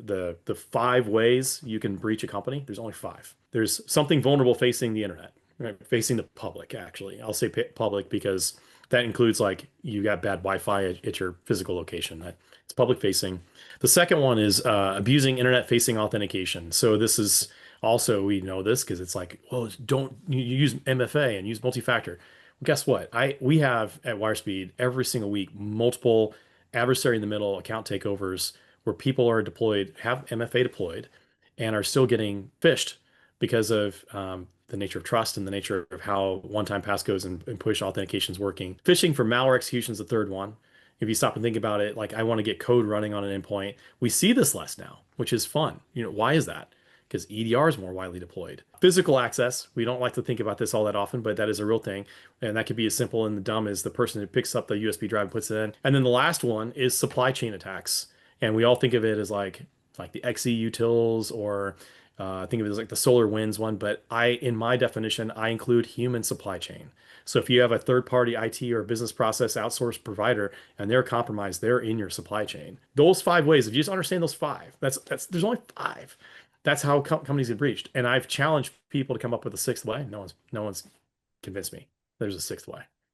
the 5 ways you can breach a company. There's only 5. There's something vulnerable facing the internet, right? Facing the public, actually. I'll say public because that includes like you got bad Wi-Fi at your physical location. It's public facing. The second one is abusing internet facing authentication. So this is also, we know this because it's like, well, don't you use MFA and use multi-factor. Well, guess what? We have at Wirespeed every single week multiple adversary in the middle account takeovers where people are deployed, have MFA deployed, and are still getting phished because of the nature of trust and the nature of how one-time passcodes and push authentication is working. Phishing for malware execution is the third one. If you stop and think about it, like I want to get code running on an endpoint, we see this less now, which is fun. Why is that? Because EDR is more widely deployed. Physical access, we don't like to think about this all that often, but that is a real thing. And that could be as simple and dumb as the person who picks up the USB drive and puts it in. And then the last one is supply chain attacks. And we all think of it as like the XE utils or think of it as like the solar winds one, but in my definition, I include human supply chain. So if you have a third-party IT or business process outsourced provider and they're compromised, they're in your supply chain. Those 5 ways, if you just understand those 5, there's only 5. That's how companies get breached. And I've challenged people to come up with a 6th way. No one's convinced me there's a 6th way.